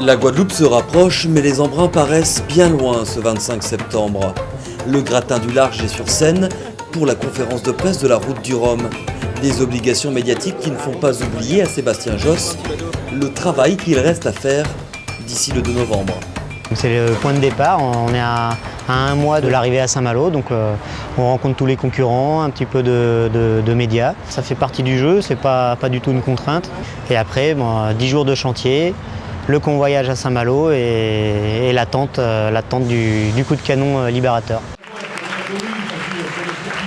La Guadeloupe se rapproche, mais les embruns paraissent bien loin ce 25 septembre. Le gratin du large est sur scène pour la conférence de presse de la route du Rhum. Des obligations médiatiques qui ne font pas oublier à Sébastien Josse le travail qu'il reste à faire d'ici le 2 novembre. C'est le point de départ, on est à un mois de l'arrivée à Saint-Malo, donc on rencontre tous les concurrents, un petit peu de médias. Ça fait partie du jeu, c'est pas du tout une contrainte. Et après, 10 jours de chantier, le convoyage à Saint-Malo et l'attente du coup de canon libérateur.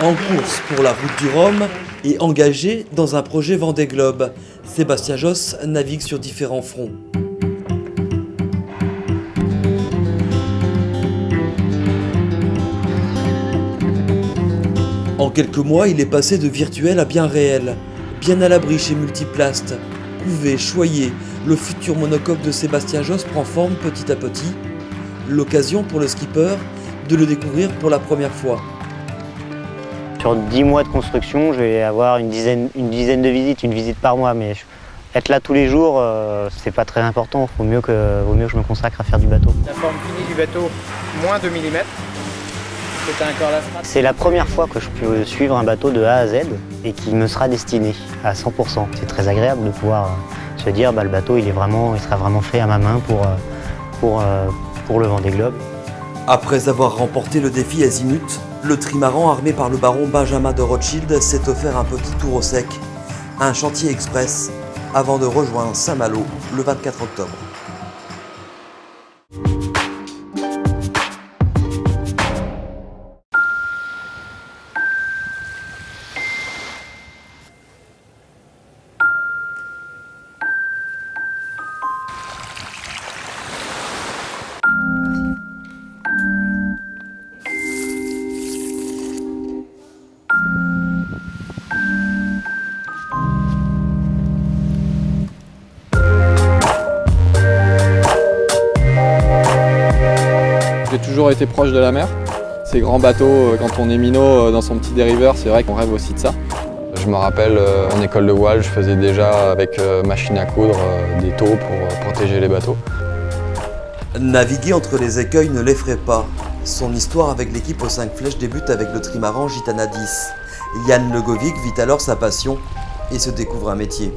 En course pour la route du Rhum et engagé dans un projet Vendée Globe, Sébastien Josse navigue sur différents fronts. En quelques mois, il est passé de virtuel à bien réel, bien à l'abri chez Multiplast. Couvé, choyé, le futur monocoque de Sébastien Josse prend forme petit à petit. L'occasion pour le skipper de le découvrir pour la première fois. Sur 10 mois de construction, je vais avoir une dizaine de visites, une visite par mois, mais être là tous les jours, c'est pas très important. Vaut mieux que je me consacre à faire du bateau. La forme finie du bateau, moins 2 mm. C'est la première fois que je peux suivre un bateau de A à Z et qui me sera destiné à 100%. C'est très agréable de pouvoir se dire le bateau il sera vraiment fait à ma main pour le Vendée Globe. Après avoir remporté le défi Azimut, le trimaran armé par le baron Benjamin de Rothschild s'est offert un petit tour au sec, un chantier express, avant de rejoindre Saint-Malo le 24 octobre. J'ai toujours été proche de la mer. Ces grands bateaux, quand on est minot dans son petit dériveur, c'est vrai qu'on rêve aussi de ça. Je me rappelle, en école de voile, je faisais déjà avec machine à coudre des taux pour protéger les bateaux. Naviguer entre les écueils ne l'effraie pas. Son histoire avec l'équipe aux 5 flèches débute avec le trimaran Gitana 10. Yann Legovic vit alors sa passion et se découvre un métier.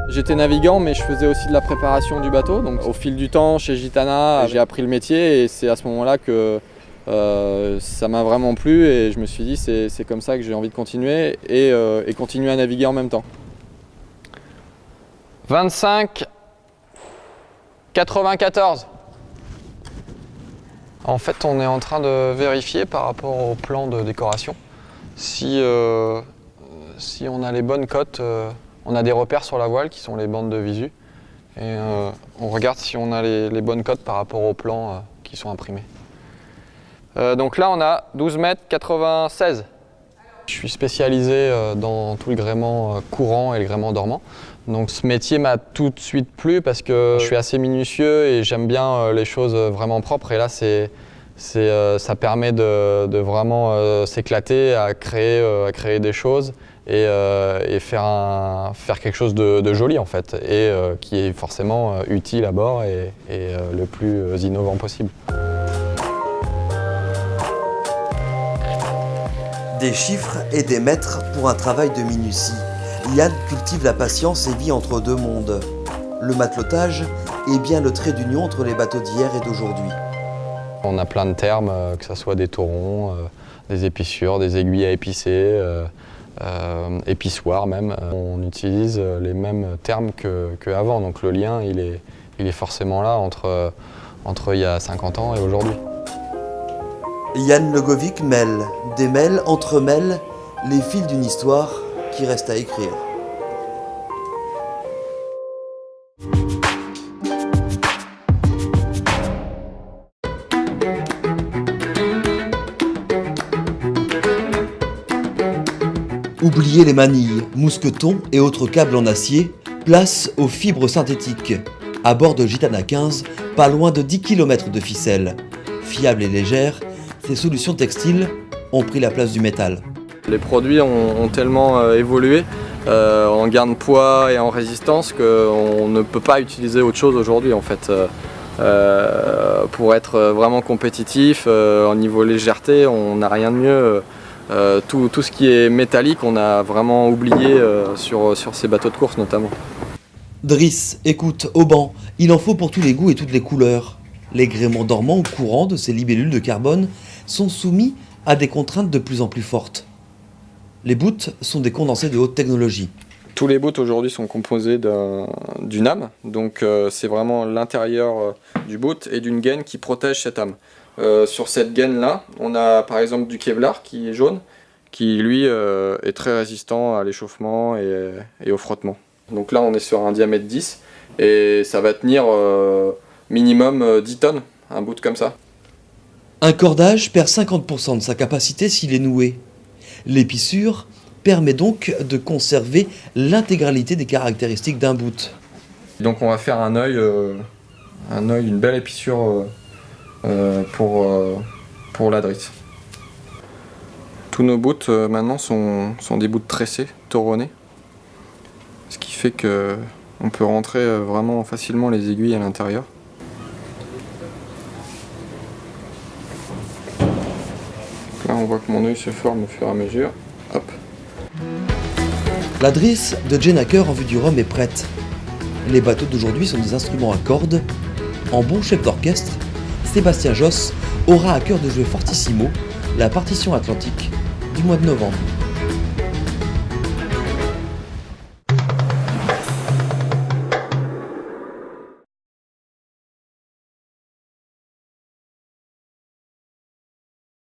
J'étais navigant, mais je faisais aussi de la préparation du bateau. Donc, au fil du temps, chez Gitana, j'ai appris le métier et c'est à ce moment-là que ça m'a vraiment plu et je me suis dit c'est comme ça que j'ai envie de continuer et continuer à naviguer en même temps. 25 94. En fait, on est en train de vérifier par rapport au plan de décoration si on a les bonnes cotes. On a des repères sur la voile qui sont les bandes de visu et on regarde si on a les bonnes cotes par rapport aux plans qui sont imprimés. Donc là on a 12 mètres 96. Je suis spécialisé dans tout le gréement courant et le gréement dormant. Donc ce métier m'a tout de suite plu parce que je suis assez minutieux et j'aime bien les choses vraiment propres et là ça permet de vraiment s'éclater à créer des choses et faire quelque chose de joli en fait et qui est forcément utile à bord et le plus innovant possible. Des chiffres et des mètres pour un travail de minutie. Yann cultive la patience et vit entre deux mondes. Le matelotage est bien le trait d'union entre les bateaux d'hier et d'aujourd'hui. On a plein de termes, que ce soit des taurons, des épissures, des aiguilles à épicer, épissoirs même. On utilise les mêmes termes qu'avant, donc le lien il est forcément là entre il y a 50 ans et aujourd'hui. Yann Legovic démêle, entremêle les fils d'une histoire qui reste à écrire. Oubliez les manilles, mousquetons et autres câbles en acier, place aux fibres synthétiques. À bord de Gitana 15, pas loin de 10 km de ficelle. Fiables et légères, ces solutions textiles ont pris la place du métal. Les produits ont tellement évolué en gain de poids et en résistance qu'on ne peut pas utiliser autre chose aujourd'hui en fait. pour être vraiment compétitif. Au niveau légèreté, on n'a rien de mieux. Tout ce qui est métallique, on a vraiment oublié sur ces bateaux de course notamment. Driss, écoute, Auban, il en faut pour tous les goûts et toutes les couleurs. Les gréements dormants ou courants de ces libellules de carbone sont soumis à des contraintes de plus en plus fortes. Les boots sont des condensés de haute technologie. Tous les boots aujourd'hui sont composés d'une âme, donc c'est vraiment l'intérieur du boot et d'une gaine qui protège cette âme. Sur cette gaine-là, on a par exemple du Kevlar qui est jaune, qui lui est très résistant à l'échauffement et au frottement. Donc là on est sur un diamètre 10 et ça va tenir minimum 10 tonnes, un boot comme ça. Un cordage perd 50% de sa capacité s'il est noué. L'épissure permet donc de conserver l'intégralité des caractéristiques d'un boot. Donc on va faire un œil, une belle épissure pour la Driss. Tous nos boots maintenant sont des boots tressés, toronnés, ce qui fait qu'on peut rentrer vraiment facilement les aiguilles à l'intérieur. Là on voit que mon œil se forme au fur et à mesure. Hop. La Driss de Jennaker en vue du Rhum est prête. Les bateaux d'aujourd'hui sont des instruments à cordes. En bon chef d'orchestre, Sébastien Josse aura à cœur de jouer fortissimo la partition atlantique du mois de novembre.